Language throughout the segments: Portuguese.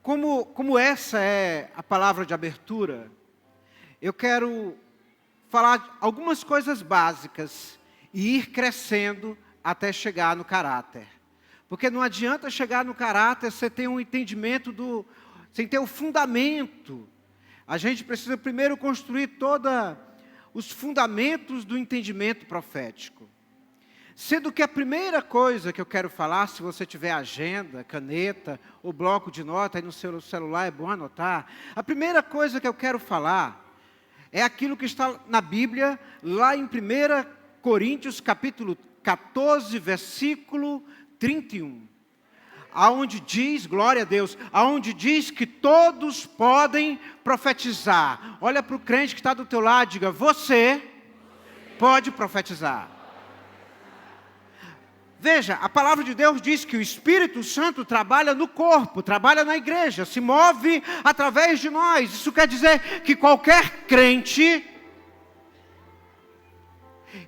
Como essa é a palavra de abertura, eu quero falar algumas coisas básicas e ir crescendo até chegar no caráter. Porque não adianta chegar no caráter sem ter um entendimento sem ter o fundamento. A gente precisa primeiro construir os fundamentos do entendimento profético. Sendo que a primeira coisa que eu quero falar, se você tiver agenda, caneta ou bloco de nota aí no seu celular, é bom anotar. A primeira coisa que eu quero falar é aquilo que está na Bíblia, lá em 1 Coríntios capítulo 14, versículo 31. Aonde diz, glória a Deus, aonde diz que todos podem profetizar. Olha para o crente que está do teu lado e diga, você pode profetizar. Veja, a palavra de Deus diz que o Espírito Santo trabalha no corpo, trabalha na igreja, se move através de nós. Isso quer dizer que qualquer crente,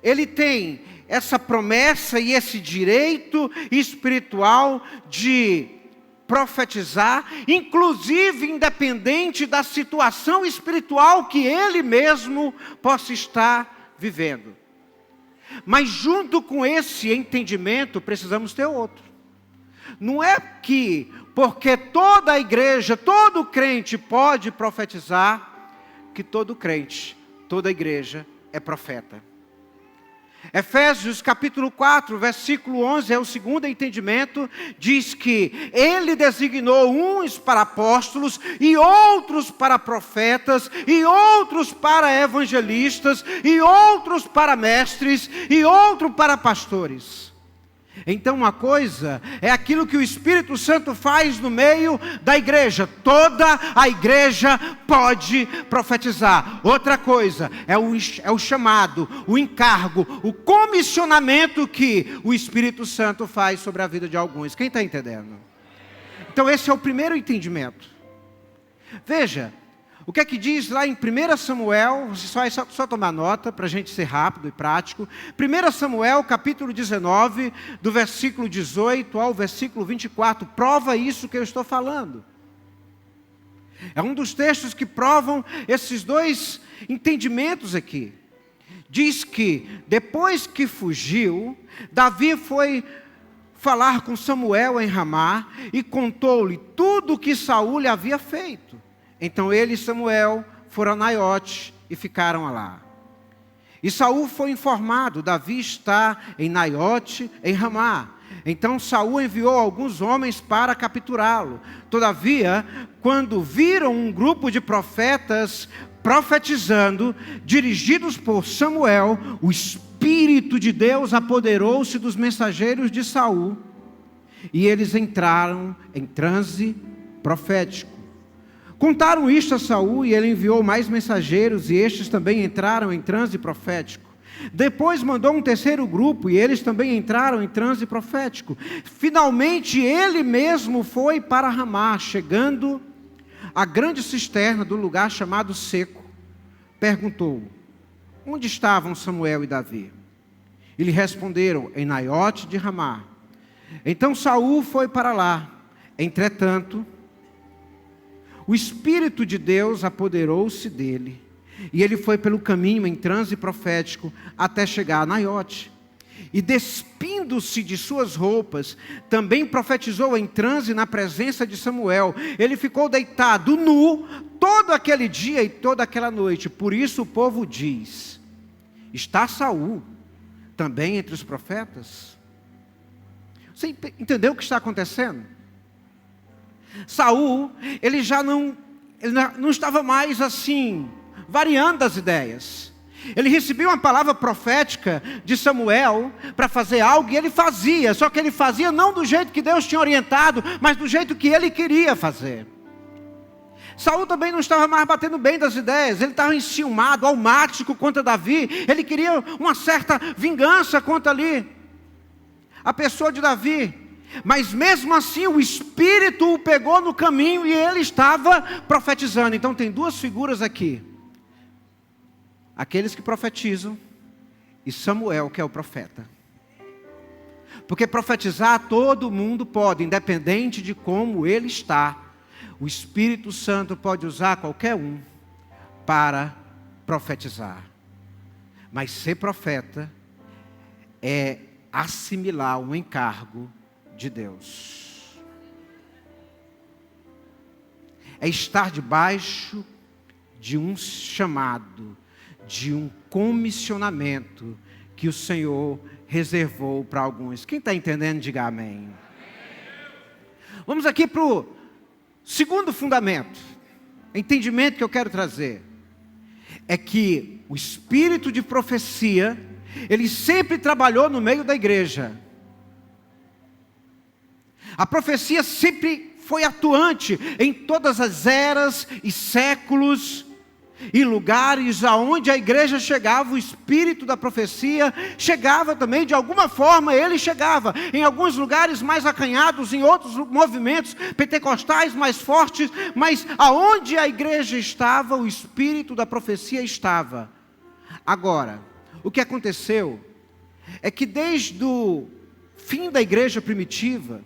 ele tem essa promessa e esse direito espiritual de profetizar, inclusive independente da situação espiritual que ele mesmo possa estar vivendo. Mas junto com esse entendimento, precisamos ter outro. Não é que, porque toda a igreja, todo crente pode profetizar, que todo crente, toda igreja é profeta. Efésios capítulo 4, versículo 11, é o segundo entendimento, diz que ele designou uns para apóstolos, e outros para profetas, e outros para evangelistas, e outros para mestres, e outro para pastores. Então uma coisa é aquilo que o Espírito Santo faz no meio da igreja. Toda a igreja pode profetizar. Outra coisa é o chamado, o encargo, o comissionamento que o Espírito Santo faz sobre a vida de alguns. Quem está entendendo? Então esse é o primeiro entendimento. Veja, o que é que diz lá em 1 Samuel, só tomar nota para a gente ser rápido e prático. 1 Samuel capítulo 19, do versículo 18 ao versículo 24, prova isso que eu estou falando. É um dos textos que provam esses dois entendimentos aqui. Diz que depois que fugiu, Davi foi falar com Samuel em Ramá e contou-lhe tudo o que Saul lhe havia feito. Então ele e Samuel foram a Naiote e ficaram lá. E Saul foi informado, Davi está em Naiote, em Ramá. Então Saul enviou alguns homens para capturá-lo. Todavia, quando viram um grupo de profetas profetizando, dirigidos por Samuel, o Espírito de Deus apoderou-se dos mensageiros de Saul, e eles entraram em transe profético. Contaram isto a Saul, e ele enviou mais mensageiros, e estes também entraram em transe profético. Depois mandou um terceiro grupo, e eles também entraram em transe profético. Finalmente ele mesmo foi para Ramá, chegando à grande cisterna do lugar chamado Seco. Perguntou, onde estavam Samuel e Davi? E lhe responderam, em Naiote de Ramá. Então Saul foi para lá. Entretanto, o Espírito de Deus apoderou-se dele, e ele foi pelo caminho em transe profético até chegar a Naiote. E despindo-se de suas roupas, também profetizou em transe na presença de Samuel. Ele ficou deitado nu todo aquele dia e toda aquela noite. Por isso o povo diz, está Saul também entre os profetas? Você entendeu o que está acontecendo? Saul, ele não estava mais assim, variando as ideias. Ele recebia uma palavra profética de Samuel para fazer algo, e ele fazia, só que ele fazia não do jeito que Deus tinha orientado, mas do jeito que ele queria fazer. Saul também não estava mais batendo bem das ideias, ele estava enciumado, almático contra Davi, ele queria uma certa vingança contra ali a pessoa de Davi. Mas mesmo assim o Espírito o pegou no caminho e ele estava profetizando. Então tem duas figuras aqui. Aqueles que profetizam e Samuel, que é o profeta. Porque profetizar todo mundo pode, independente de como ele está. o Espírito Santo pode usar qualquer um para profetizar. Mas ser profeta é assimilar um encargo de Deus. É estar debaixo de um chamado, de um comissionamento que o Senhor reservou para alguns. Quem está entendendo, diga amém. Vamos aqui para o segundo fundamento, entendimento que eu quero trazer. É que o espírito de profecia, ele sempre trabalhou no meio da igreja. A profecia sempre foi atuante em todas as eras e séculos e lugares aonde a igreja chegava, o espírito da profecia chegava também, de alguma forma ele chegava, em alguns lugares mais acanhados, em outros movimentos pentecostais mais fortes, mas aonde a igreja estava, o espírito da profecia estava. Agora, o que aconteceu é que desde o fim da igreja primitiva,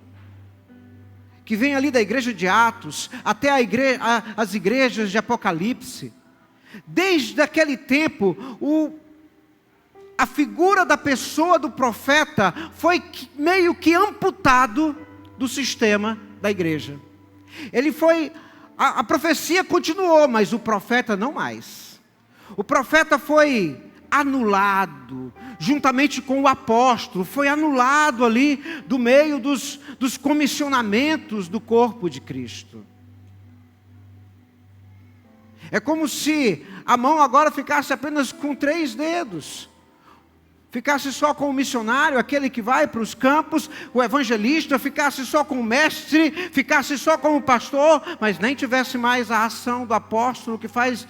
que vem ali da igreja de Atos, até as igrejas de Apocalipse, desde aquele tempo, a figura da pessoa do profeta foi meio que amputado do sistema da igreja. A profecia continuou, mas o profeta não mais. O profeta foi anulado, juntamente com o apóstolo, foi anulado ali do meio dos comissionamentos do corpo de Cristo. É como se a mão agora ficasse apenas com 3 dedos. Ficasse só com o missionário, aquele que vai para os campos, o evangelista, ficasse só com o mestre, ficasse só com o pastor, mas nem tivesse mais a ação do apóstolo, que faz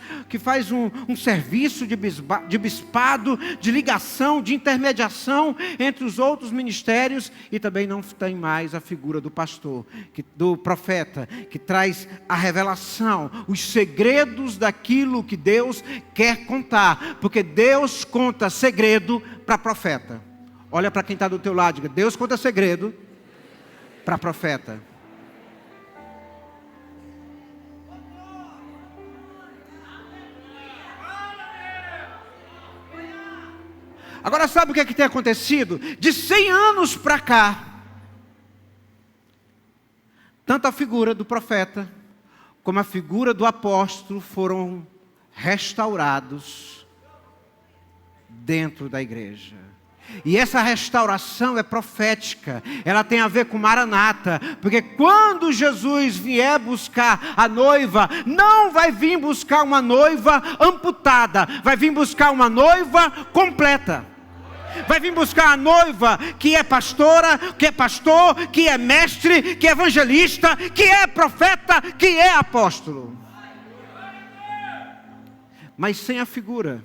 um serviço de bispado, de ligação, de intermediação entre os outros ministérios, e também não tem mais a figura do pastor, do profeta, que traz a revelação, os segredos daquilo que Deus quer contar, porque Deus conta segredo para profeta. Olha para quem está do teu lado, diga: Deus conta segredo para profeta. Agora sabe o que é que tem acontecido? De 100 anos para cá, tanto a figura do profeta como a figura do apóstolo foram restaurados dentro da igreja. E essa restauração é profética, ela tem a ver com Maranata, porque quando Jesus vier buscar a noiva, não vai vir buscar uma noiva amputada, vai vir buscar uma noiva completa. Vai vir buscar a noiva que é pastora, que é pastor, que é mestre, que é evangelista, que é profeta, que é apóstolo. Mas sem a figura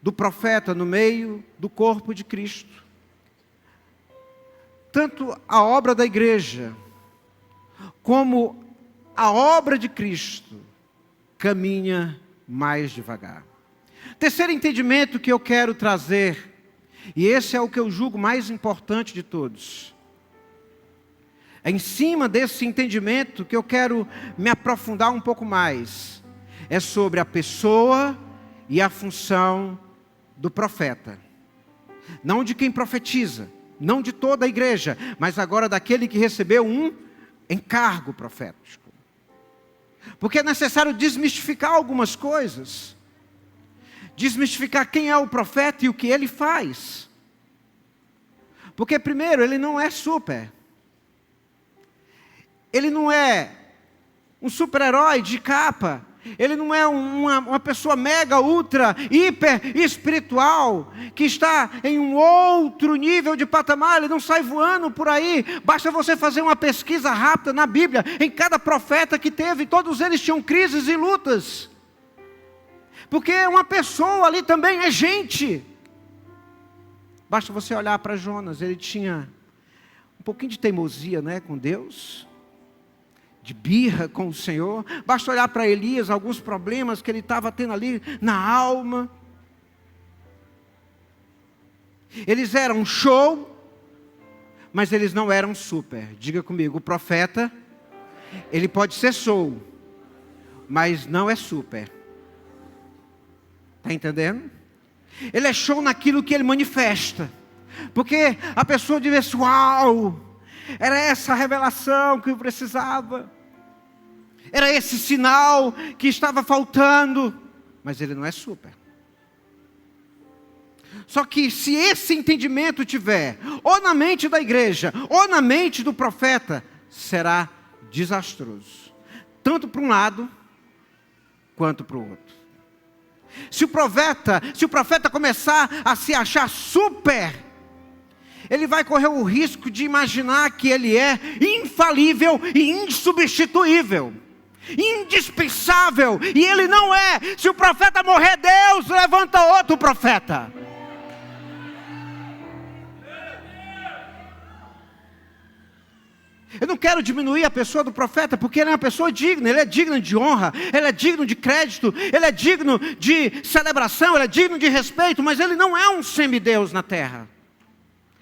do profeta no meio do corpo de Cristo. Tanto a obra da igreja, como a obra de Cristo, caminha mais devagar. Terceiro entendimento que eu quero trazer, e esse é o que eu julgo mais importante de todos. É em cima desse entendimento que eu quero me aprofundar um pouco mais. É sobre a pessoa e a função do profeta. Não de quem profetiza, não de toda a igreja, mas agora daquele que recebeu um encargo profético. Porque é necessário desmistificar algumas coisas. Desmistificar quem é o profeta e o que ele faz. Porque primeiro, ele não é super. Ele não é um super-herói de capa. Ele não é uma pessoa mega, ultra, hiper espiritual, que está em um outro nível de patamar. Ele não sai voando por aí. Basta você fazer uma pesquisa rápida na Bíblia. Em cada profeta que teve, todos eles tinham crises e lutas. Porque uma pessoa ali também é gente. Basta você olhar para Jonas. Ele tinha um pouquinho de teimosia, né, com Deus, de birra com o Senhor. Basta olhar para Elias, alguns problemas que ele estava tendo ali na alma. Eles eram show, mas eles não eram super. Diga comigo, o profeta Ele pode ser soul, mas não é super. Está entendendo? Ele é show naquilo que ele manifesta. Porque a pessoa diz assim, uau, era essa a revelação que eu precisava. Era esse sinal que estava faltando. Mas ele não é super. Só que se esse entendimento tiver, ou na mente da igreja, ou na mente do profeta, será desastroso. Tanto para um lado, quanto para o outro. Se o profeta começar a se achar super, ele vai correr o risco de imaginar que ele é infalível e insubstituível, indispensável, e ele não é. Se o profeta morrer, Deus levanta outro profeta. Eu não quero diminuir a pessoa do profeta, porque ele é uma pessoa digna, ele é digno de honra, ele é digno de crédito, ele é digno de celebração, ele é digno de respeito, mas ele não é um semideus na terra.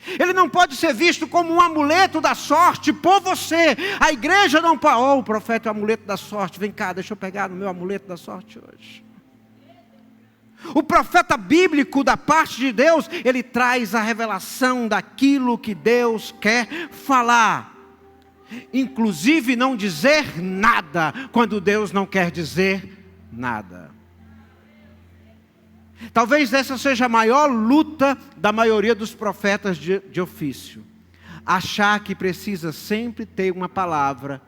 Ele não pode ser visto como um amuleto da sorte por você. A igreja não pode, o profeta é o amuleto da sorte, vem cá, deixa eu pegar no meu amuleto da sorte hoje. O profeta bíblico da parte de Deus, ele traz a revelação daquilo que Deus quer falar. Inclusive não dizer nada, quando Deus não quer dizer nada. Talvez essa seja a maior luta da maioria dos profetas de ofício. Achar que precisa sempre ter uma palavra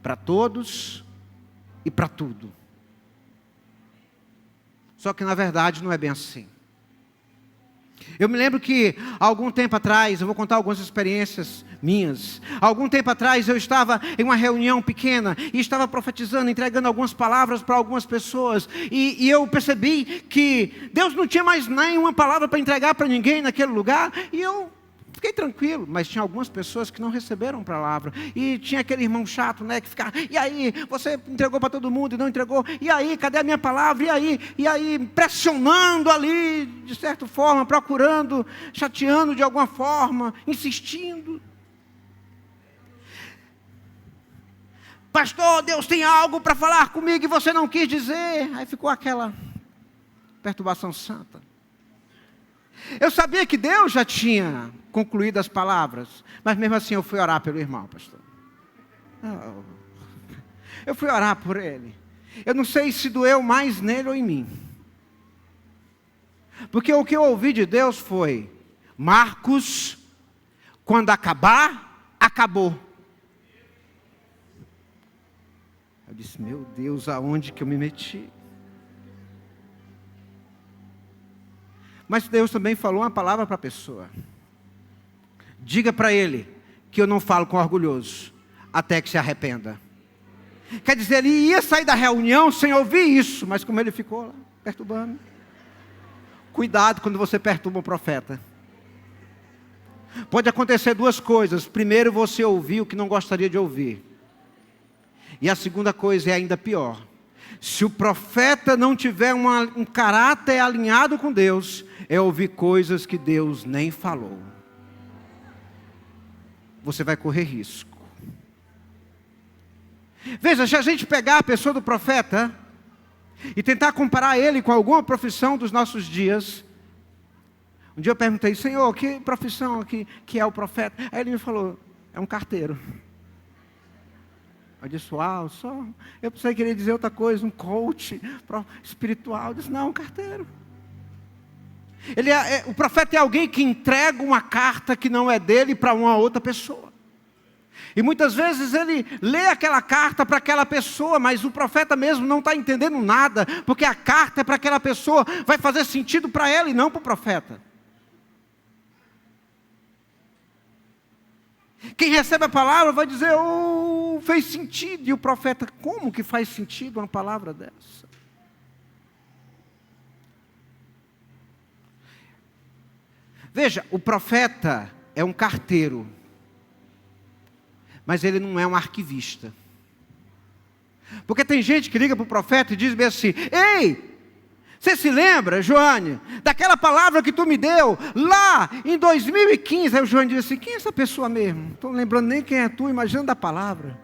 para todos e para tudo. Só que na verdade não é bem assim. Eu me lembro que há algum tempo atrás, eu vou contar algumas experiências minhas. Há algum tempo atrás eu estava em uma reunião pequena e estava profetizando, entregando algumas palavras para algumas pessoas. E eu percebi que Deus não tinha mais nenhuma palavra para entregar para ninguém naquele lugar. E eu fiquei tranquilo, mas tinha algumas pessoas que não receberam palavra. E tinha aquele irmão chato, né, que ficava, e aí, você entregou para todo mundo e não entregou? E aí, cadê a minha palavra? E aí, pressionando ali, de certa forma, procurando, chateando de alguma forma, insistindo. Pastor, Deus tem algo para falar comigo e você não quis dizer. Aí ficou aquela perturbação santa. Eu sabia que Deus já tinha concluído as palavras, mas mesmo assim eu fui orar pelo irmão, pastor. Eu fui orar por ele. Eu não sei se doeu mais nele ou em mim. Porque o que eu ouvi de Deus foi: Marcos, quando acabar, acabou. Eu disse, meu Deus, aonde que eu me meti? Mas Deus também falou uma palavra para a pessoa. Diga para ele que eu não falo com orgulhoso, até que se arrependa. Quer dizer, ele ia sair da reunião sem ouvir isso, mas como ele ficou lá, perturbando. Cuidado quando você perturba o profeta. Pode acontecer duas coisas. Primeiro, você ouvir o que não gostaria de ouvir. E a segunda coisa é ainda pior. Se o profeta não tiver um caráter alinhado com Deus, é ouvir coisas que Deus nem falou. Você vai correr risco. Veja, se a gente pegar a pessoa do profeta e tentar comparar ele com alguma profissão dos nossos dias. Um dia eu perguntei, Senhor, que profissão que é o profeta? Aí ele me falou, é um carteiro. Eu disse, uau, só. Eu pensei que ele ia dizer outra coisa, um coach espiritual. Eu disse, não, um carteiro. O profeta é alguém que entrega uma carta que não é dele para uma outra pessoa. E muitas vezes ele lê aquela carta para aquela pessoa, mas o profeta mesmo não está entendendo nada, porque a carta é para aquela pessoa, vai fazer sentido para ela e não para o profeta. Quem recebe a palavra vai dizer, fez sentido. E o profeta, como que faz sentido uma palavra dessa? Veja, o profeta é um carteiro, mas ele não é um arquivista. Porque tem gente que liga para o profeta e diz bem assim, ei, você se lembra, Joane, daquela palavra que tu me deu lá em 2015? Aí o Joane diz assim, quem é essa pessoa mesmo? Não estou lembrando nem quem é tu, imaginando a palavra.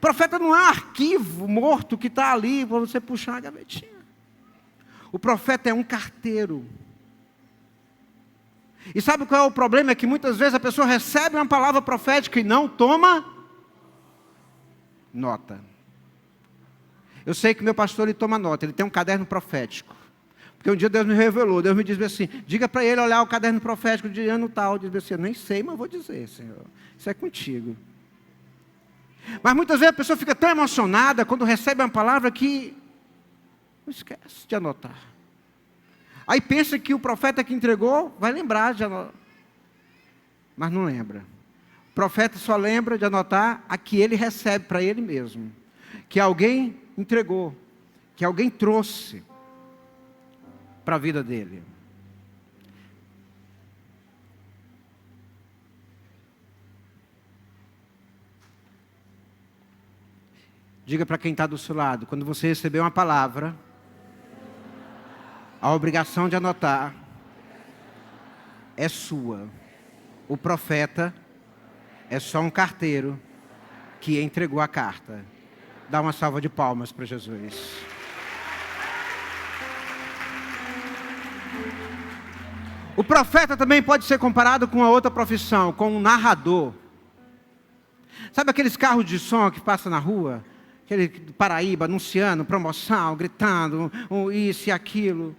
Profeta não é um arquivo morto que está ali para você puxar a gavetinha. O profeta é um carteiro. E sabe qual é o problema? É que muitas vezes a pessoa recebe uma palavra profética e não toma nota. Eu sei que meu pastor, ele toma nota, ele tem um caderno profético. Porque um dia Deus me revelou, Deus me disse assim, diga para ele olhar o caderno profético de ano tal. Eu disse assim, eu nem sei, mas vou dizer, Senhor, isso é contigo. Mas muitas vezes a pessoa fica tão emocionada quando recebe uma palavra que não esquece de anotar. Aí pensa que o profeta que entregou vai lembrar de anotar, mas não lembra. O profeta só lembra de anotar a que ele recebe para ele mesmo, que alguém entregou, que alguém trouxe para a vida dele. Diga para quem está do seu lado, quando você receber uma palavra, a obrigação de anotar é sua. O profeta é só um carteiro que entregou a carta. Dá uma salva de palmas para Jesus. O profeta também pode ser comparado com uma outra profissão, com um narrador. Sabe aqueles carros de som que passam na rua? Aquele do Paraíba, anunciando promoção, gritando, isso e aquilo.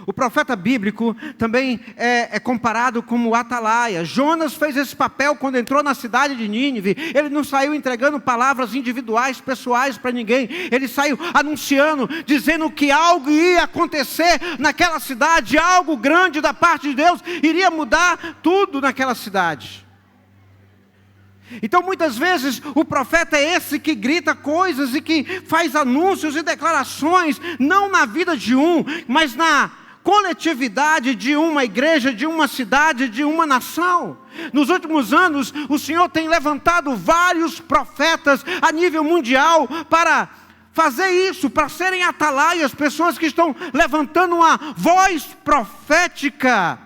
O profeta bíblico também é comparado como o atalaia. Jonas fez esse papel quando entrou na cidade de Nínive. Ele não saiu entregando palavras individuais, pessoais para ninguém. Ele saiu anunciando, dizendo que algo ia acontecer naquela cidade, algo grande da parte de Deus, iria mudar tudo naquela cidade. Então muitas vezes o profeta é esse que grita coisas e que faz anúncios e declarações, não na vida de um, mas na coletividade de uma igreja, de uma cidade, de uma nação. Nos últimos anos, o Senhor tem levantado vários profetas a nível mundial para fazer isso, para serem atalaias, pessoas que estão levantando uma voz profética,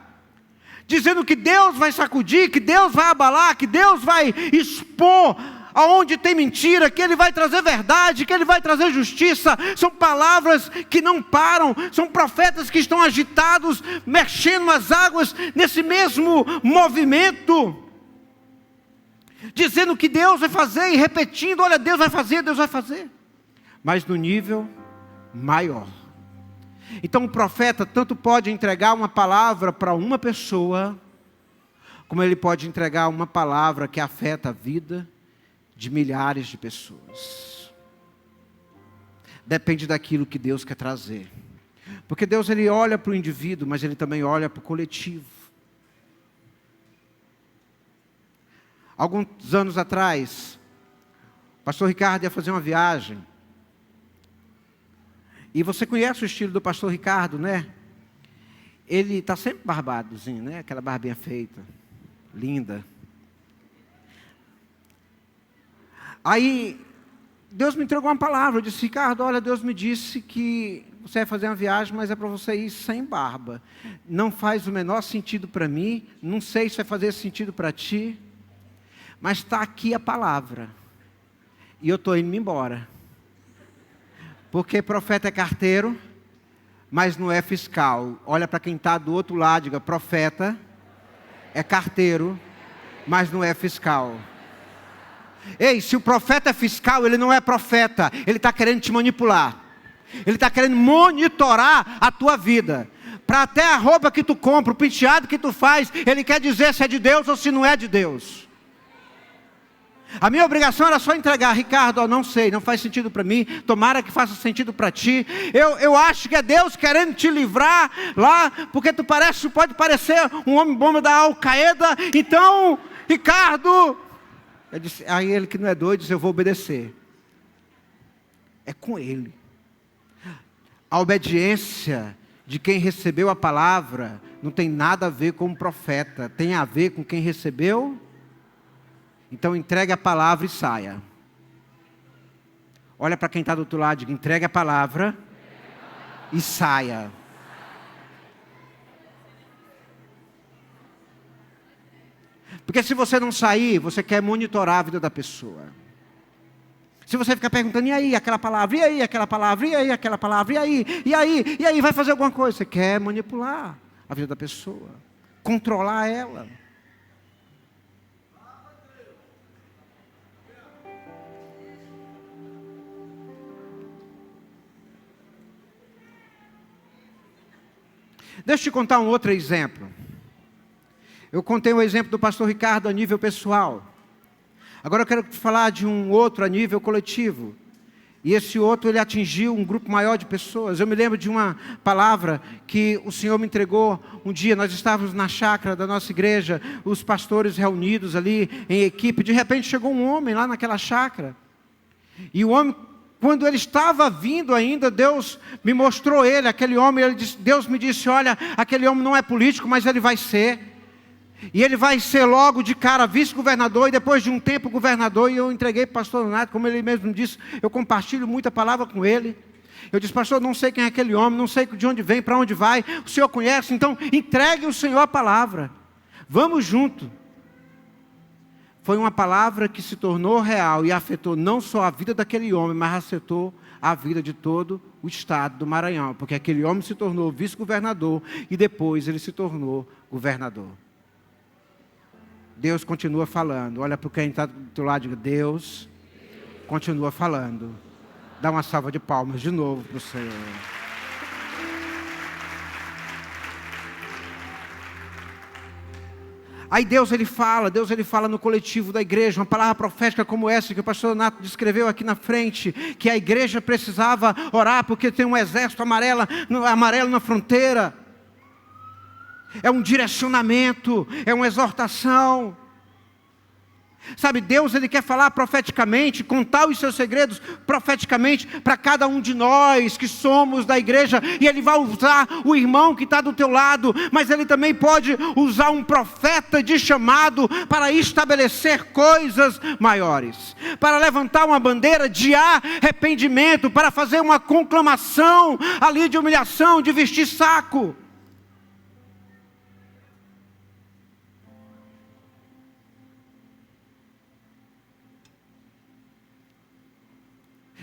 dizendo que Deus vai sacudir, que Deus vai abalar, que Deus vai expor aonde tem mentira, que Ele vai trazer verdade, que Ele vai trazer justiça. São palavras que não param, são profetas que estão agitados, mexendo as águas nesse mesmo movimento, dizendo que Deus vai fazer e repetindo, olha, Deus vai fazer, mas no nível maior. Então o profeta tanto pode entregar uma palavra para uma pessoa, como ele pode entregar uma palavra que afeta a vida de milhares de pessoas. Depende daquilo que Deus quer trazer. Porque Deus, ele olha para o indivíduo, mas ele também olha para o coletivo. Alguns anos atrás, o pastor Ricardo ia fazer uma viagem. E você conhece o estilo do pastor Ricardo, né? Ele está sempre barbadozinho, né? Aquela barbinha feita, linda. Aí, Deus me entregou uma palavra. Eu disse, Ricardo, olha, Deus me disse que você vai fazer uma viagem, mas é para você ir sem barba. Não faz o menor sentido para mim. Não sei se vai fazer sentido para ti. Mas está aqui a palavra. E eu estou indo embora. Porque profeta é carteiro, mas não é fiscal. Olha para quem está do outro lado, diga, profeta é carteiro, mas não é fiscal. Ei, se o profeta é fiscal, ele não é profeta. Ele está querendo te manipular. Ele está querendo monitorar a tua vida. Para até a roupa que tu compra, o penteado que tu faz, ele quer dizer se é de Deus ou se não é de Deus. A minha obrigação era só entregar. Ricardo, não sei, não faz sentido para mim. Tomara que faça sentido para ti. Eu acho que é Deus querendo te livrar lá, porque tu pode parecer um homem-bomba da Al-Qaeda. Então, Ricardo... Eu disse, aí ele que não é doido, disse, eu vou obedecer. É com ele. A obediência de quem recebeu a palavra não tem nada a ver com o profeta, tem a ver com quem recebeu. Então entregue a palavra e saia. Olha para quem está do outro lado, diga, entregue a palavra e saia. Porque se você não sair, você quer monitorar a vida da pessoa. Se você ficar perguntando, e aí aquela palavra, e aí aquela palavra, e aí aquela palavra, e aí, vai fazer alguma coisa. Você quer manipular a vida da pessoa, controlar ela. Deixa eu te contar um outro exemplo. Eu contei o exemplo do pastor Ricardo a nível pessoal. Agora eu quero falar de um outro a nível coletivo. E esse outro, ele atingiu um grupo maior de pessoas. Eu me lembro de uma palavra que o Senhor me entregou um dia. Nós estávamos na chácara da nossa igreja, os pastores reunidos ali em equipe. De repente chegou um homem lá naquela chácara. E o homem, quando ele estava vindo ainda, Deus me mostrou ele, aquele homem. Deus me disse, olha, aquele homem não é político, mas ele vai ser. E ele vai ser logo de cara vice-governador e depois de um tempo governador. E eu entreguei para o pastor Leonardo, como ele mesmo disse, eu compartilho muita palavra com ele. Eu disse, pastor, não sei quem é aquele homem, não sei de onde vem, para onde vai, o senhor conhece, então entregue ao Senhor a palavra. Vamos junto. Foi uma palavra que se tornou real e afetou não só a vida daquele homem, mas afetou a vida de todo o estado do Maranhão. Porque aquele homem se tornou vice-governador e depois ele se tornou governador. Deus continua falando. Olha para quem está do teu lado e diga, Deus continua falando. Dá uma salva de palmas de novo para o Senhor. Aí Deus ele fala no coletivo da igreja, uma palavra profética como essa que o pastor Nato descreveu aqui na frente, que a igreja precisava orar porque tem um exército amarelo na fronteira. É um direcionamento, é uma exortação. Sabe, Deus ele quer falar profeticamente, contar os seus segredos profeticamente para cada um de nós que somos da igreja. E ele vai usar o irmão que está do teu lado, mas ele também pode usar um profeta de chamado para estabelecer coisas maiores, para levantar uma bandeira de arrependimento, para fazer uma conclamação ali de humilhação, de vestir saco.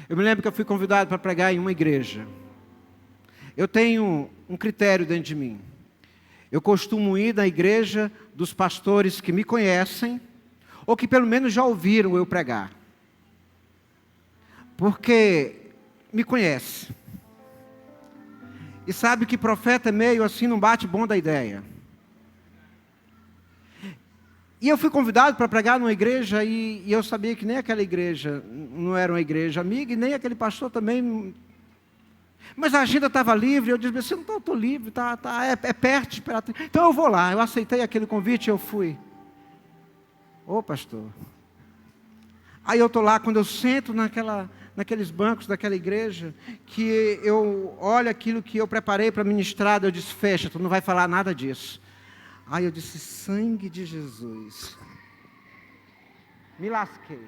Eu me lembro que eu fui convidado para pregar em uma igreja. Eu tenho um critério dentro de mim. Eu costumo ir na igreja dos pastores que me conhecem, ou que pelo menos já ouviram eu pregar. Porque me conhece. E sabe que profeta é meio assim, não bate bom da ideia. E eu fui convidado para pregar numa igreja e eu sabia que nem aquela igreja não era uma igreja amiga e nem aquele pastor também. Mas a agenda estava livre, eu disse, eu não estou livre, é perto. Então eu vou lá, eu aceitei aquele convite e eu fui. Ô pastor. Aí eu estou lá, quando eu sento naqueles bancos daquela igreja, que eu olho aquilo que eu preparei para ministrar, eu disse, fecha, tu não vai falar nada disso. Aí eu disse, sangue de Jesus. Me lasquei.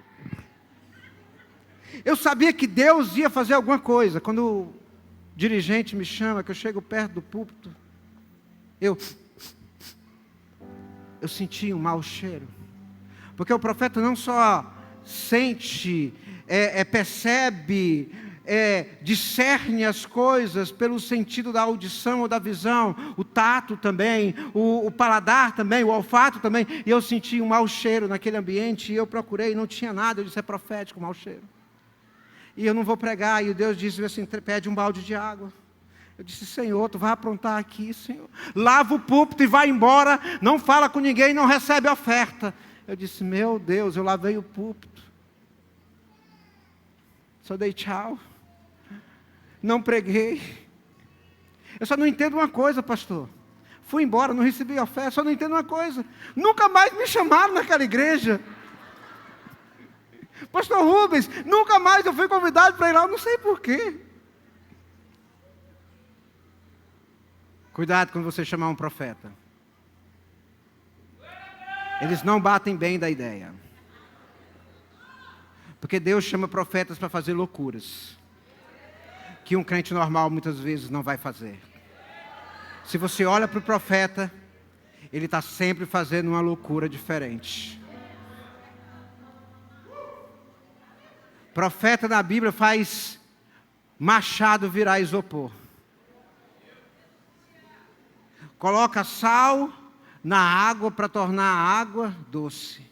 Eu sabia que Deus ia fazer alguma coisa. Quando o dirigente me chama, que eu chego perto do púlpito, eu senti um mau cheiro. Porque o profeta não só sente, percebe, discerne as coisas pelo sentido da audição ou da visão, o tato também, o paladar também, o olfato também. E eu senti um mau cheiro naquele ambiente, e eu procurei, não tinha nada. Eu disse, é profético, mau cheiro. E eu não vou pregar. E Deus disse assim, pede um balde de água. Eu disse, Senhor, tu vai aprontar aqui, Senhor. Lava o púlpito e vai embora, não fala com ninguém, não recebe oferta. Eu disse, meu Deus, eu lavei o púlpito. Só dei tchau. Não preguei. Eu só não entendo uma coisa, pastor. Fui embora, não recebi oferta, só não entendo uma coisa. Nunca mais me chamaram naquela igreja. Pastor Rubens, nunca mais eu fui convidado para ir lá, eu não sei porquê. Cuidado quando você chamar um profeta. Eles não batem bem da ideia. Porque Deus chama profetas para fazer loucuras que um crente normal muitas vezes não vai fazer. Se você olha para o profeta, ele está sempre fazendo uma loucura diferente. Profeta na Bíblia faz machado virar isopor. Coloca sal na água para tornar a água doce.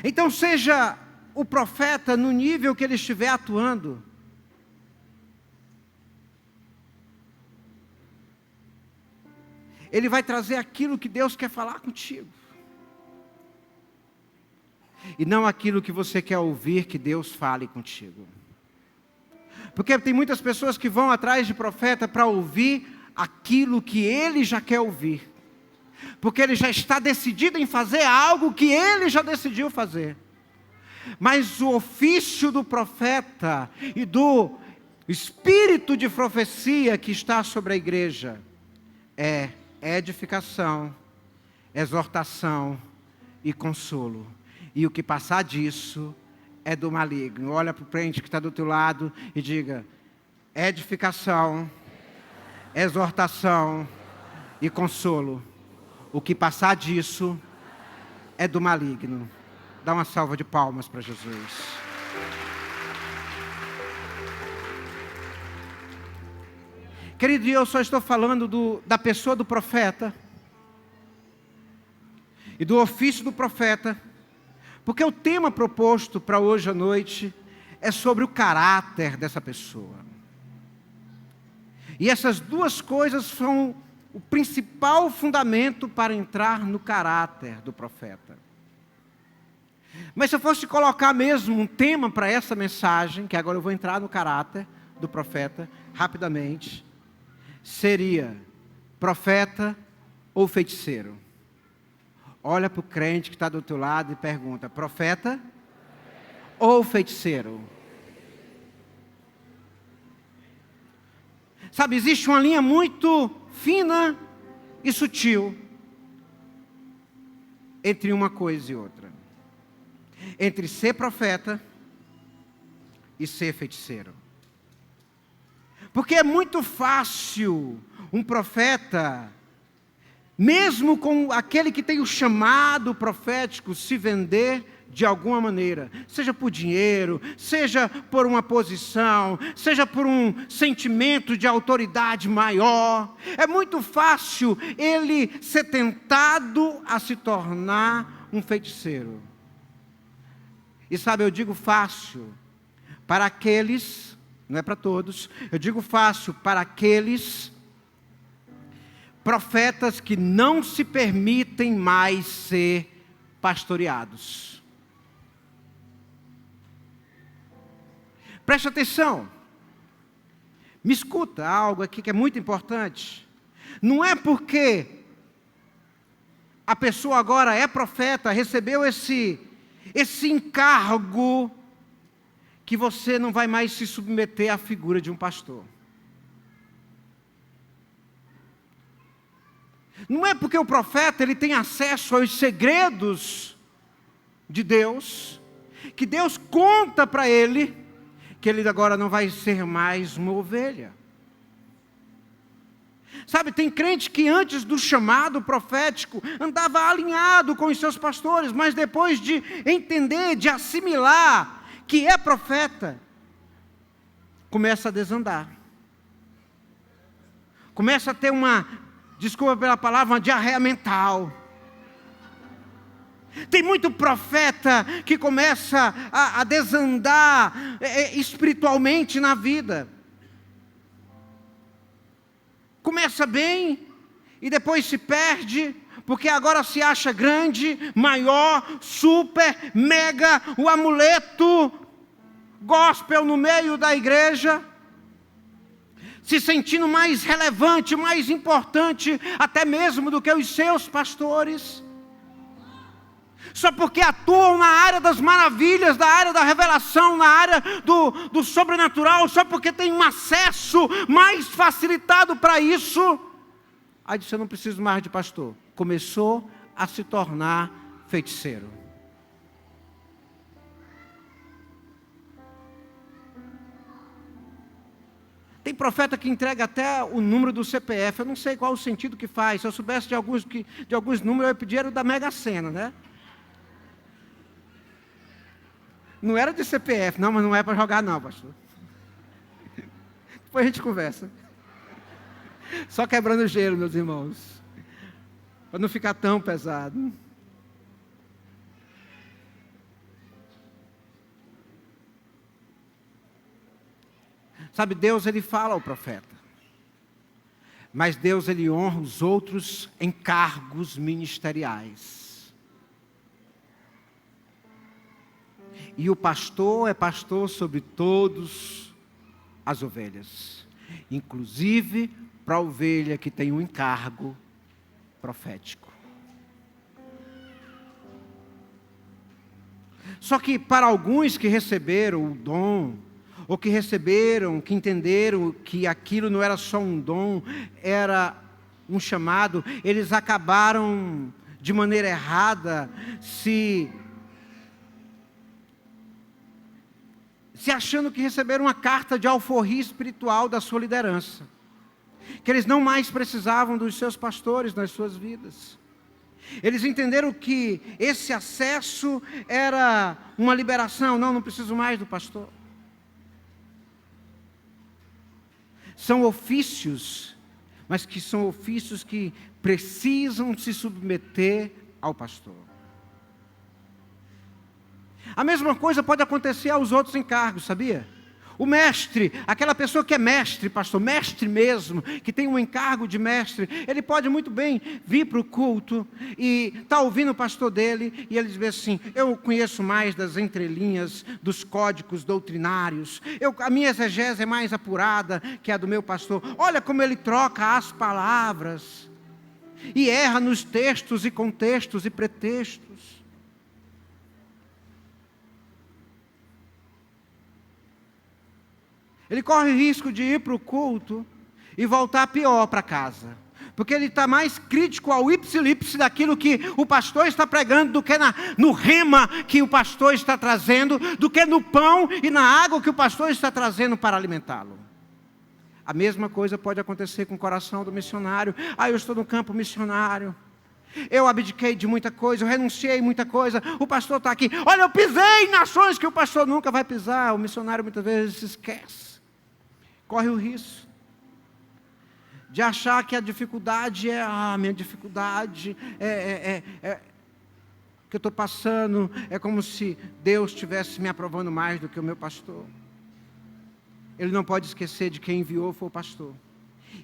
Então seja o profeta no nível que ele estiver atuando. Ele vai trazer aquilo que Deus quer falar contigo. E não aquilo que você quer ouvir que Deus fale contigo. Porque tem muitas pessoas que vão atrás de profeta para ouvir aquilo que ele já quer ouvir. Porque ele já está decidido em fazer algo que ele já decidiu fazer. Mas o ofício do profeta e do espírito de profecia que está sobre a igreja é edificação, exortação e consolo. E o que passar disso é do maligno. Olha para o crente que está do teu lado e diga: edificação, exortação e consolo. O que passar disso é do maligno. Dá uma salva de palmas para Jesus. Querido, eu só estou falando da pessoa do profeta e do ofício do profeta, porque o tema proposto para hoje à noite é sobre o caráter dessa pessoa. E essas duas coisas são o principal fundamento para entrar no caráter do profeta. Mas se eu fosse colocar mesmo um tema para essa mensagem, que agora eu vou entrar no caráter do profeta rapidamente, seria profeta ou feiticeiro? Olha para o crente que está do teu lado e pergunta: profeta ou feiticeiro? Sabe, existe uma linha muito fina e sutil entre uma coisa e outra. Entre ser profeta e ser feiticeiro. Porque é muito fácil um profeta, mesmo com aquele que tem o chamado profético, se vender de alguma maneira, seja por dinheiro, seja por uma posição, seja por um sentimento de autoridade maior. É muito fácil ele ser tentado a se tornar um feiticeiro. E sabe, eu digo fácil para aqueles, não é para todos, eu digo fácil para aqueles profetas que não se permitem mais ser pastoreados. Preste atenção, me escuta algo aqui que é muito importante. Não é porque a pessoa agora é profeta, recebeu esse encargo, que você não vai mais se submeter à figura de um pastor. Não é porque o profeta ele tem acesso aos segredos de Deus, que Deus conta para ele, que ele agora não vai ser mais uma ovelha. Sabe, tem crente que antes do chamado profético andava alinhado com os seus pastores, mas depois de entender, de assimilar que é profeta, começa a desandar. Começa a ter desculpa pela palavra, uma diarreia mental. Tem muito profeta que começa a desandar espiritualmente na vida. Começa bem e depois se perde, porque agora se acha grande, maior, super, mega, o amuleto gospel no meio da igreja, se sentindo mais relevante, mais importante, até mesmo do que os seus pastores. Só porque atuam na área das maravilhas, na área da revelação, na área do sobrenatural, só porque tem um acesso mais facilitado para isso. Aí disse: eu não preciso mais de pastor. Começou a se tornar feiticeiro. Tem profeta que entrega até o número do CPF. Eu não sei qual o sentido que faz. Se eu soubesse de alguns números, eu ia pedir o da Mega Sena, né? Não era de CPF, não, mas não é para jogar não, pastor. Depois a gente conversa. Só quebrando o gelo, meus irmãos. Para não ficar tão pesado. Sabe, Deus ele fala ao profeta. Mas Deus ele honra os outros encargos ministeriais. E o pastor é pastor sobre todas as ovelhas. Inclusive para a ovelha que tem um encargo profético. Só que para alguns que receberam o dom, ou que receberam, que entenderam que aquilo não era só um dom, era um chamado, eles acabaram de maneira errada se achando que receberam uma carta de alforria espiritual da sua liderança. Que eles não mais precisavam dos seus pastores nas suas vidas. Eles entenderam que esse acesso era uma liberação. Não preciso mais do pastor. São ofícios, mas que são ofícios que precisam se submeter ao pastor. A mesma coisa pode acontecer aos outros encargos, sabia? O mestre, aquela pessoa que é mestre, pastor, mestre mesmo, que tem um encargo de mestre, ele pode muito bem vir para o culto e estar ouvindo o pastor dele, e ele diz assim: eu conheço mais das entrelinhas, dos códigos doutrinários, a minha exegese é mais apurada que a do meu pastor. Olha como ele troca as palavras, e erra nos textos e contextos e pretextos. Ele corre o risco de ir para o culto e voltar pior para casa. Porque ele está mais crítico ao ipsilipse daquilo que o pastor está pregando do que no rema que o pastor está trazendo, do que no pão e na água que o pastor está trazendo para alimentá-lo. A mesma coisa pode acontecer com o coração do missionário. Eu estou no campo missionário. Eu abdiquei de muita coisa, eu renunciei a muita coisa. O pastor está aqui. Olha, eu pisei em nações que o pastor nunca vai pisar. O missionário muitas vezes se esquece. Corre o risco de achar que a dificuldade minha dificuldade que eu estou passando, é como se Deus estivesse me aprovando mais do que o meu pastor. Ele não pode esquecer de quem enviou foi o pastor,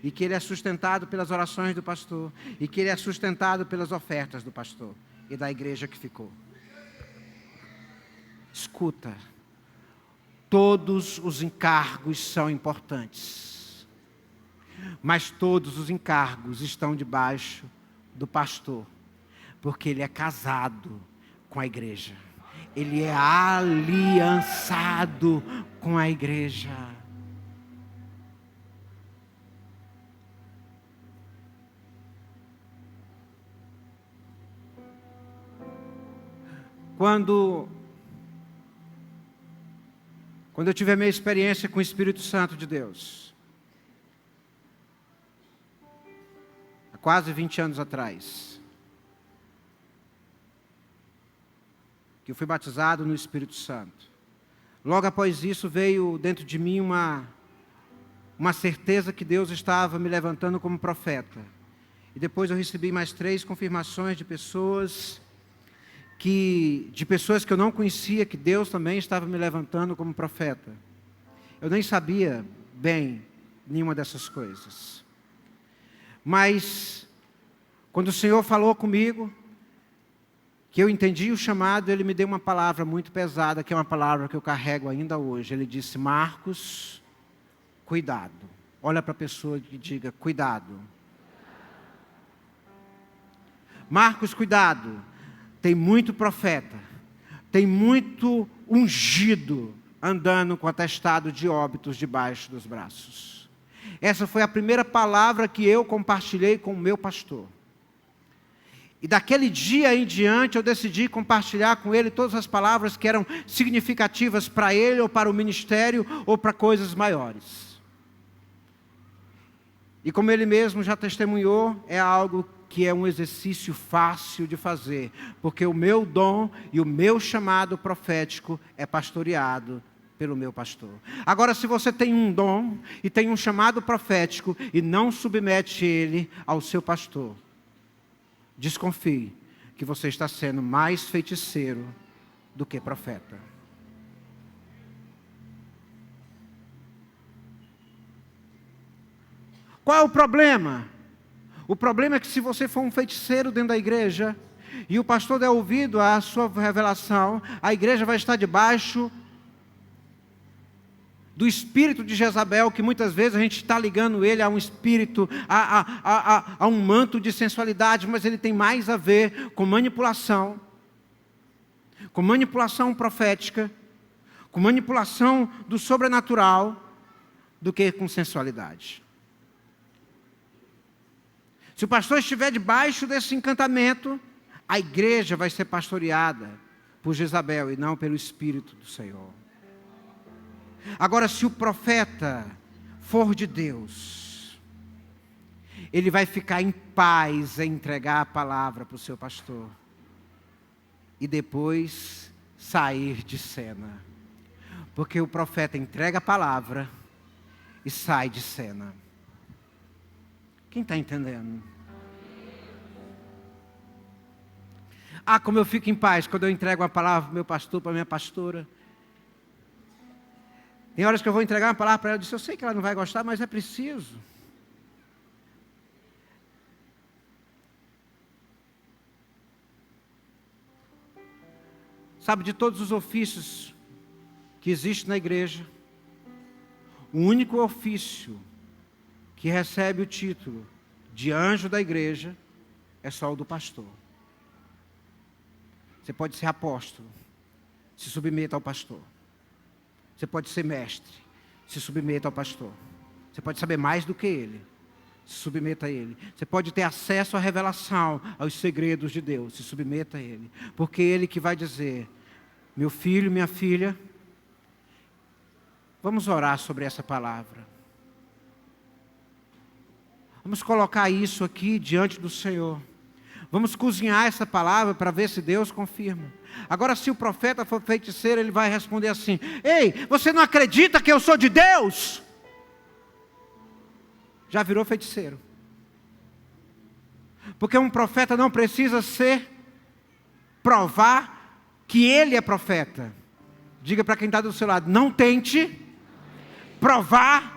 e que ele é sustentado pelas orações do pastor, e que ele é sustentado pelas ofertas do pastor e da igreja que ficou. Escuta. Todos os encargos são importantes, mas todos os encargos estão debaixo do pastor, porque ele é casado com a igreja, ele é aliançado com a igreja. Quando eu tive a minha experiência com o Espírito Santo de Deus, há quase 20 anos atrás, que eu fui batizado no Espírito Santo. Logo após isso veio dentro de mim uma certeza que Deus estava me levantando como profeta. E depois eu recebi mais 3 confirmações de pessoas que eu não conhecia, que Deus também estava me levantando como profeta. Eu nem sabia bem nenhuma dessas coisas. Mas, quando o Senhor falou comigo, que eu entendi o chamado, Ele me deu uma palavra muito pesada, que é uma palavra que eu carrego ainda hoje. Ele disse: Marcos, cuidado. Olha para a pessoa e diga: cuidado. Marcos, cuidado. Tem muito profeta, tem muito ungido andando com atestado de óbitos debaixo dos braços. Essa foi a primeira palavra que eu compartilhei com o meu pastor. E daquele dia em diante eu decidi compartilhar com ele todas as palavras que eram significativas para ele, ou para o ministério, ou para coisas maiores. E como ele mesmo já testemunhou, é algo que é um exercício fácil de fazer, porque o meu dom e o meu chamado profético é pastoreado pelo meu pastor. Agora, se você tem um dom e tem um chamado profético e não submete ele ao seu pastor, desconfie que você está sendo mais feiticeiro do que profeta. Qual é o problema? O problema é que se você for um feiticeiro dentro da igreja e o pastor der ouvido à sua revelação, a igreja vai estar debaixo do espírito de Jezabel, que muitas vezes a gente está ligando ele a um espírito, a um manto de sensualidade, mas ele tem mais a ver com manipulação profética, com manipulação do sobrenatural, do que com sensualidade. Se o pastor estiver debaixo desse encantamento, a igreja vai ser pastoreada por Jezabel e não pelo Espírito do Senhor. Agora, se o profeta for de Deus, ele vai ficar em paz em entregar a palavra para o seu pastor e depois sair de cena. Porque o profeta entrega a palavra e sai de cena. Quem está entendendo? Ah, como eu fico em paz quando eu entrego uma palavra para o meu pastor, para a minha pastora. Tem horas que eu vou entregar uma palavra para ela, eu disse, eu sei que ela não vai gostar, mas é preciso. Sabe, de todos os ofícios que existem na igreja, o único ofício que recebe o título de anjo da igreja é só o do pastor. Você pode ser apóstolo, se submeta ao pastor. Você pode ser mestre, se submeta ao pastor. Você pode saber mais do que ele, se submeta a ele. Você pode ter acesso à revelação, aos segredos de Deus, se submeta a ele. Porque é ele que vai dizer, meu filho, minha filha, vamos orar sobre essa palavra. Vamos colocar isso aqui diante do Senhor. Vamos cozinhar essa palavra para ver se Deus confirma. Agora, se o profeta for feiticeiro, ele vai responder assim, ei, você não acredita que eu sou de Deus? Já virou feiticeiro. Porque um profeta não precisa provar que ele é profeta. Diga para quem está do seu lado, não tente provar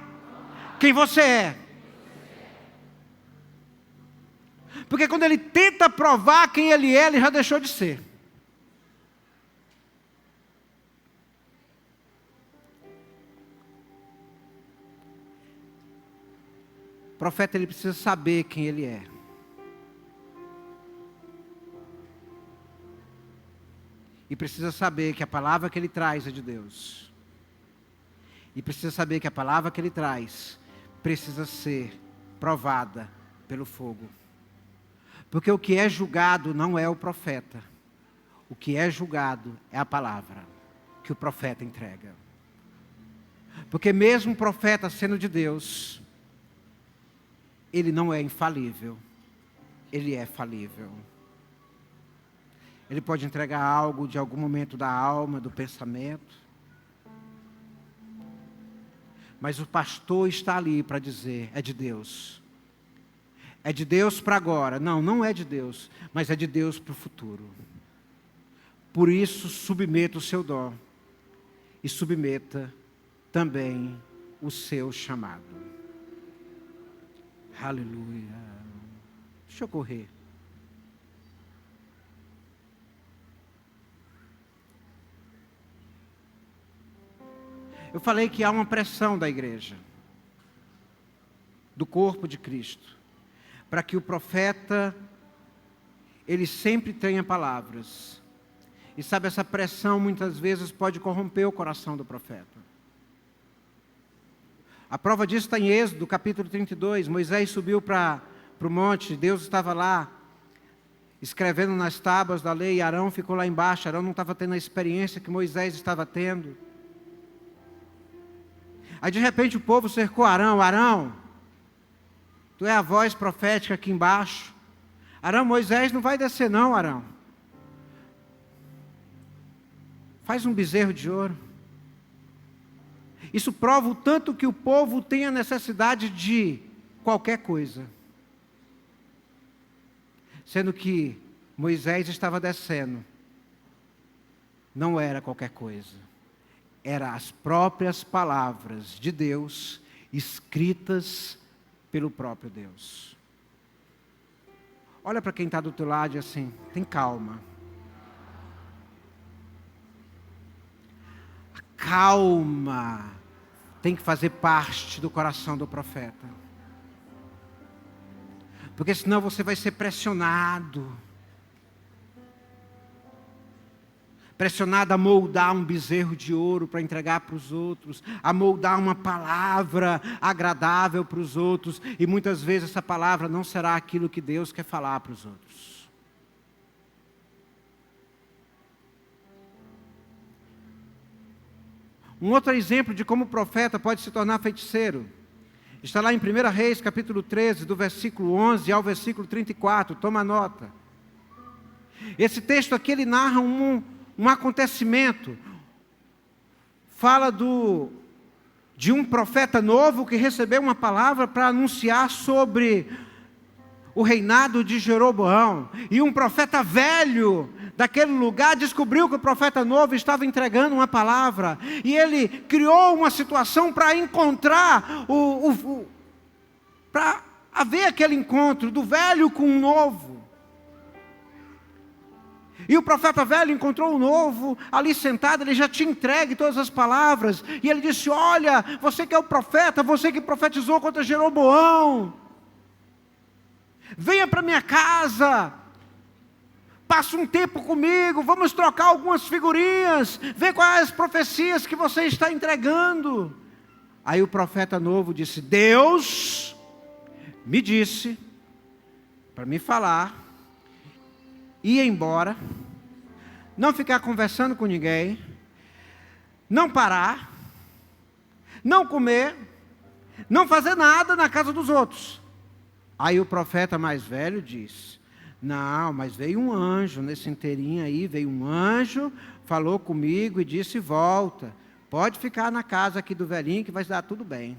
quem você é. Porque quando ele tenta provar quem ele é, ele já deixou de ser. O profeta, ele precisa saber quem ele é. E precisa saber que a palavra que ele traz é de Deus. E precisa saber que a palavra que ele traz precisa ser provada pelo fogo. Porque o que é julgado não é o profeta. O que é julgado é a palavra que o profeta entrega. Porque mesmo o profeta sendo de Deus, ele não é infalível. Ele é falível. Ele pode entregar algo de algum momento da alma, do pensamento. Mas o pastor está ali para dizer, é de Deus. É de Deus para agora. Não, não é de Deus, mas é de Deus para o futuro. Por isso, submeta o seu dom. E submeta também o seu chamado. Aleluia. Deixa eu correr. Eu falei que há uma pressão da igreja, do corpo de Cristo, para que o profeta, ele sempre tenha palavras. E sabe, essa pressão muitas vezes pode corromper o coração do profeta. A prova disso está em Êxodo, capítulo 32. Moisés subiu para o monte, Deus estava lá, escrevendo nas tábuas da lei, e Arão ficou lá embaixo. Arão não estava tendo a experiência que Moisés estava tendo. Aí de repente o povo cercou Arão. Arão, tu é a voz profética aqui embaixo. Arão, Moisés não vai descer não, Arão. Faz um bezerro de ouro. Isso prova o tanto que o povo tem a necessidade de qualquer coisa. Sendo que Moisés estava descendo. Não era qualquer coisa. Eram as próprias palavras de Deus, escritas pelo próprio Deus. Olha para quem está do teu lado e assim, tem calma. A calma tem que fazer parte do coração do profeta. Porque senão você vai ser pressionado. Pressionado a moldar um bezerro de ouro para entregar para os outros, a moldar uma palavra agradável para os outros, e muitas vezes essa palavra não será aquilo que Deus quer falar para os outros. Um outro exemplo de como o profeta pode se tornar feiticeiro, está lá em 1 Reis, capítulo 13, do versículo 11 ao versículo 34, toma nota. Esse texto aqui, ele narra um acontecimento, fala de um profeta novo que recebeu uma palavra para anunciar sobre o reinado de Jeroboão, e um profeta velho daquele lugar descobriu que o profeta novo estava entregando uma palavra, e ele criou uma situação para encontrar, para haver aquele encontro do velho com o novo. E o profeta velho encontrou o novo ali sentado, ele já tinha entregue todas as palavras, e ele disse: olha, você que é o profeta, você que profetizou contra Jeroboão, venha para minha casa, passa um tempo comigo, vamos trocar algumas figurinhas, vê quais as profecias que você está entregando. Aí o profeta novo disse: Deus me disse para me falar, ir embora, não ficar conversando com ninguém, não parar, não comer, não fazer nada na casa dos outros. Aí o profeta mais velho disse: não, mas veio um anjo nesse inteirinho aí, veio um anjo, falou comigo e disse: volta, pode ficar na casa aqui do velhinho que vai dar tudo bem.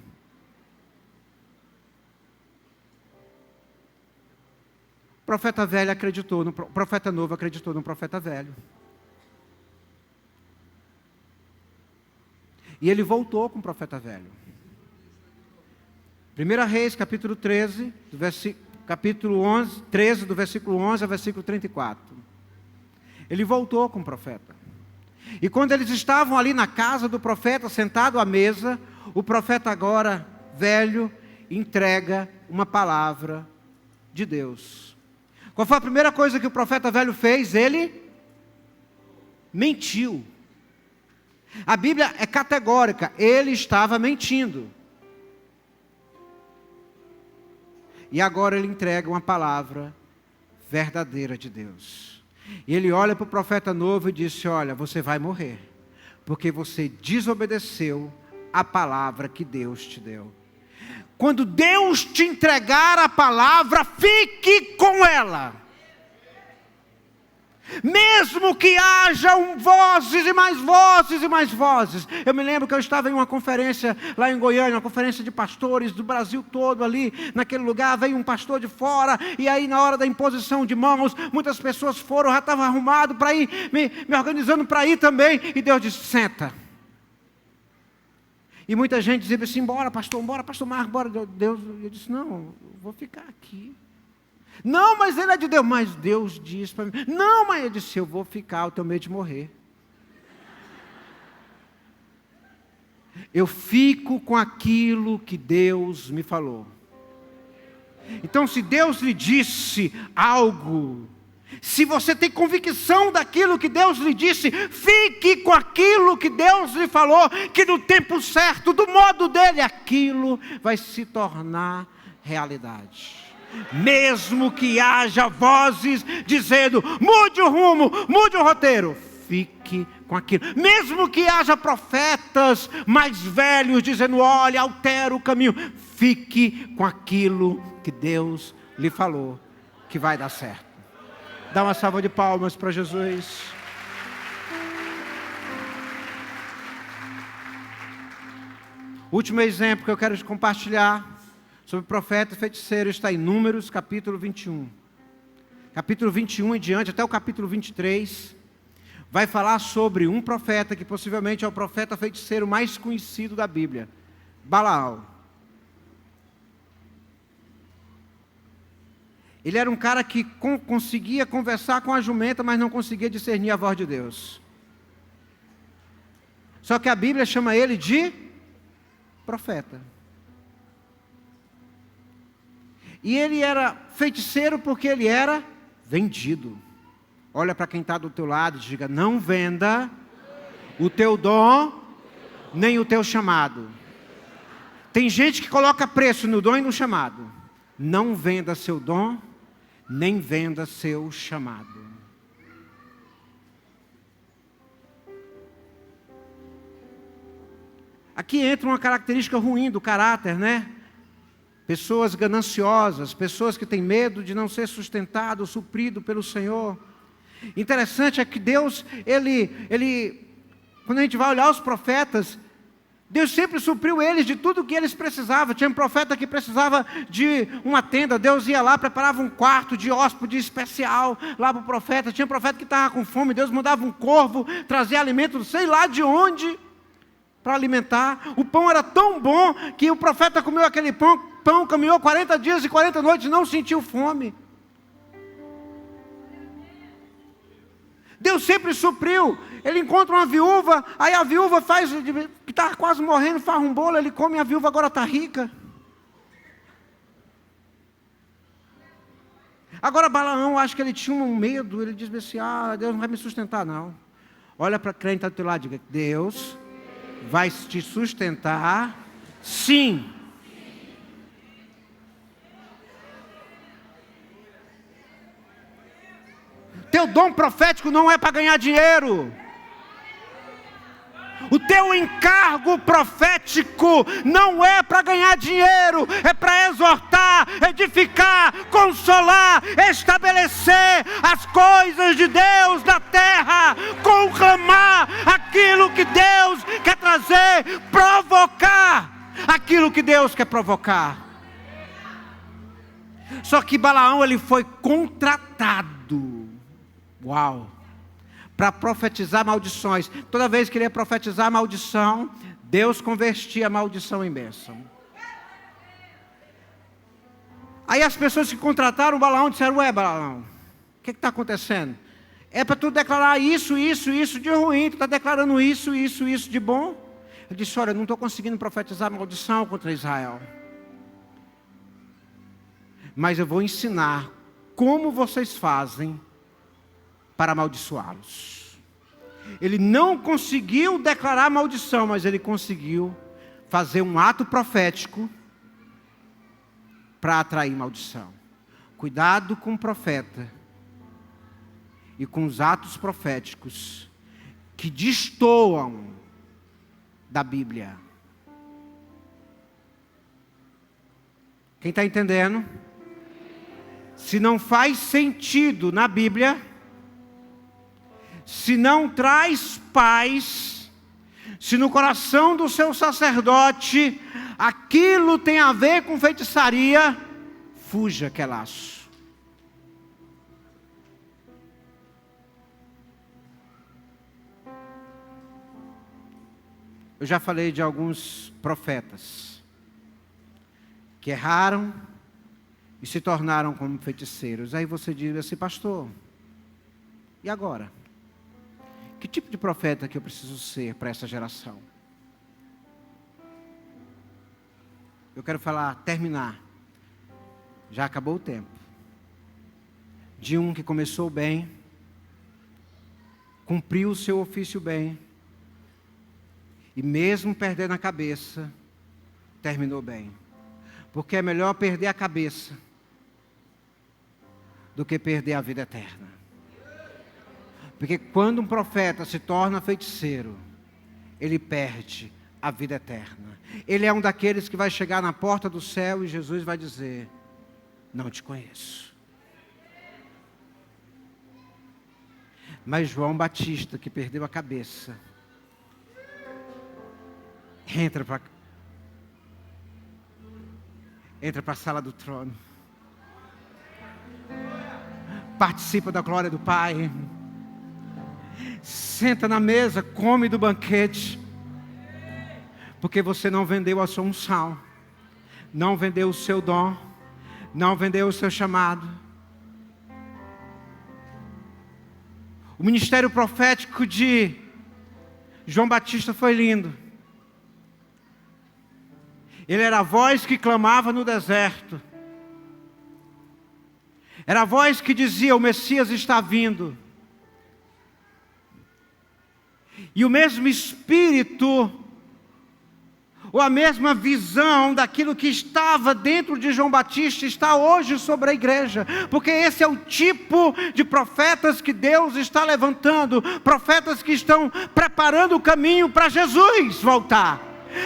O profeta velho acreditou, o profeta novo acreditou no profeta velho. E ele voltou com o profeta velho. 1 Reis, capítulo 13, capítulo 13, do versículo 11 ao versículo 34. Ele voltou com o profeta. E quando eles estavam ali na casa do profeta, sentado à mesa, o profeta agora, velho, entrega uma palavra de Deus. Qual foi a primeira coisa que o profeta velho fez? Ele mentiu. A Bíblia é categórica, ele estava mentindo. E agora ele entrega uma palavra verdadeira de Deus. E ele olha para o profeta novo e disse: olha, você vai morrer, porque você desobedeceu a palavra que Deus te deu. Quando Deus te entregar a palavra, fique com ela. Mesmo que hajam vozes e mais vozes e mais vozes. Eu me lembro que eu estava em uma conferência lá em Goiânia, uma conferência de pastores do Brasil todo ali, naquele lugar, veio um pastor de fora, e aí na hora da imposição de mãos, muitas pessoas foram, já estava arrumado para ir, me organizando para ir também, e Deus disse: senta. E muita gente dizia assim: bora pastor Marcos, bora. Deus, eu disse: não, eu vou ficar aqui. Não, mas ele é de Deus. Mas Deus disse para mim. Não, mas eu disse: eu vou ficar, eu tenho medo de morrer. Eu fico com aquilo que Deus me falou. Então, se Deus lhe disse algo, se você tem convicção daquilo que Deus lhe disse, fique com aquilo que Deus lhe falou, que no tempo certo, do modo dele, aquilo vai se tornar realidade. Mesmo que haja vozes dizendo: mude o rumo, mude o roteiro, fique com aquilo. Mesmo que haja profetas mais velhos dizendo: olha, altera o caminho, fique com aquilo que Deus lhe falou. que vai dar certo. Dá uma salva de palmas para Jesus. Último exemplo que eu quero compartilhar sobre profeta e feiticeiro está em Números, capítulo 21. Capítulo 21 em diante, até o capítulo 23, vai falar sobre um profeta que possivelmente é o profeta feiticeiro mais conhecido da Bíblia, Balaão. Ele era um cara que conseguia conversar com a jumenta, mas não conseguia discernir a voz de Deus. Só que a Bíblia chama ele de profeta. E ele era feiticeiro porque ele era vendido. Olha para quem está do teu lado e diga: não venda o teu dom, nem o teu chamado. Tem gente que coloca preço no dom e no chamado. Não venda seu dom, nem venda seu chamado. Aqui entra uma característica ruim do caráter, né? Pessoas gananciosas, pessoas que têm medo de não ser sustentado, suprido pelo Senhor. Interessante é que Deus, quando a gente vai olhar os profetas, Deus sempre supriu eles de tudo o que eles precisavam. Tinha um profeta que precisava de uma tenda, Deus ia lá, preparava um quarto de hóspede especial lá para o profeta. Tinha um profeta que estava com fome, Deus mandava um corvo trazer alimento, sei lá de onde, para alimentar. O pão era tão bom que o profeta comeu aquele pão, caminhou 40 dias e 40 noites e não sentiu fome. Deus sempre supriu. Ele encontra uma viúva, aí a viúva que está quase morrendo, faz um bolo, ele come, a viúva agora está rica. Agora Balaão, acho que ele tinha um medo, ele diz assim: Deus não vai me sustentar não. Olha para quem está do teu lado e diga: Deus vai te sustentar, sim. Teu dom profético não é para ganhar dinheiro. O teu encargo profético não é para ganhar dinheiro, é para exortar, edificar, consolar, estabelecer as coisas de Deus na terra, conclamar aquilo que Deus quer trazer, provocar aquilo que Deus quer provocar. Só que Balaão, ele foi contratado, para profetizar maldições. Toda vez que ele ia profetizar maldição, Deus convertia a maldição em bênção. Aí as pessoas que contrataram Balaão disseram: ué, Balaão, o que está acontecendo? É para tu declarar isso de ruim, tu está declarando isso de bom? Eu disse: olha, eu não estou conseguindo profetizar maldição contra Israel, mas eu vou ensinar como vocês fazem para amaldiçoá-los. Ele não conseguiu declarar maldição, mas ele conseguiu fazer um ato profético para atrair maldição. Cuidado com o profeta e com os atos proféticos que destoam da Bíblia. Quem está entendendo? Se não faz sentido na Bíblia, se não traz paz, se no coração do seu sacerdote aquilo tem a ver com feitiçaria, fuja que é laço. Eu já falei de alguns profetas que erraram e se tornaram como feiticeiros. Aí você diz assim: pastor, e agora? Que tipo de profeta que eu preciso ser para essa geração? Eu quero terminar. Já acabou o tempo. De um que começou bem, cumpriu o seu ofício bem, e mesmo perdendo a cabeça, terminou bem. Porque é melhor perder a cabeça do que perder a vida eterna. Porque quando um profeta se torna feiticeiro, ele perde a vida eterna. Ele é um daqueles que vai chegar na porta do céu e Jesus vai dizer: não te conheço. Mas João Batista, que perdeu a cabeça, entra para a sala do trono, participa da glória do Pai, senta na mesa, come do banquete, porque você não vendeu a sua unção, não vendeu o seu dom, não vendeu o seu chamado. O ministério profético de João Batista foi lindo. Ele era a voz que clamava no deserto. Era a voz que dizia: o Messias está vindo. E o mesmo Espírito, ou a mesma visão daquilo que estava dentro de João Batista, está hoje sobre a igreja. Porque esse é o tipo de profetas que Deus está levantando. Profetas que estão preparando o caminho para Jesus voltar.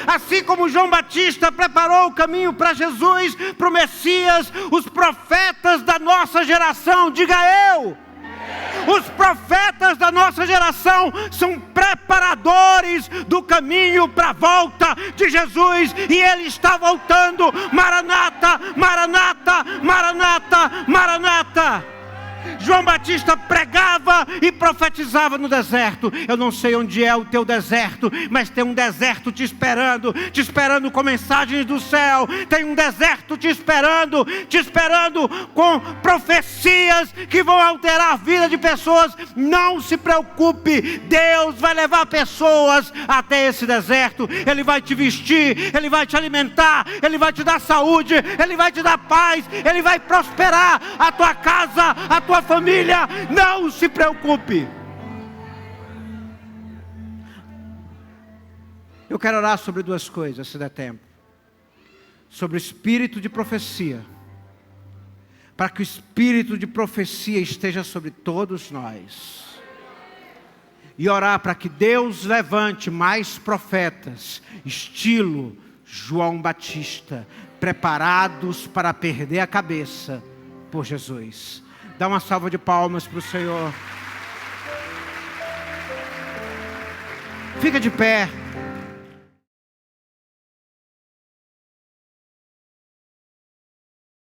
Assim como João Batista preparou o caminho para Jesus, para o Messias, os profetas da nossa geração, diga eu. Os profetas da nossa geração são preparadores do caminho para a volta de Jesus. E Ele está voltando. Maranata, Maranata, Maranata, Maranata. João Batista pregava e profetizava no deserto. Eu não sei onde é o teu deserto, mas tem um deserto te esperando com mensagens do céu. Tem um deserto te esperando com profecias que vão alterar a vida de pessoas. Não se preocupe, Deus vai levar pessoas até esse deserto. Ele vai te vestir, Ele vai te alimentar, Ele vai te dar saúde, Ele vai te dar paz, Ele vai prosperar a tua casa, a tua família. Não se preocupe. Eu quero orar sobre duas coisas, se der tempo. Sobre o espírito de profecia, para que o espírito de profecia esteja sobre todos nós, e orar para que Deus levante mais profetas, estilo João Batista, preparados para perder a cabeça por Jesus. Dá uma salva de palmas para o Senhor. Fica de pé.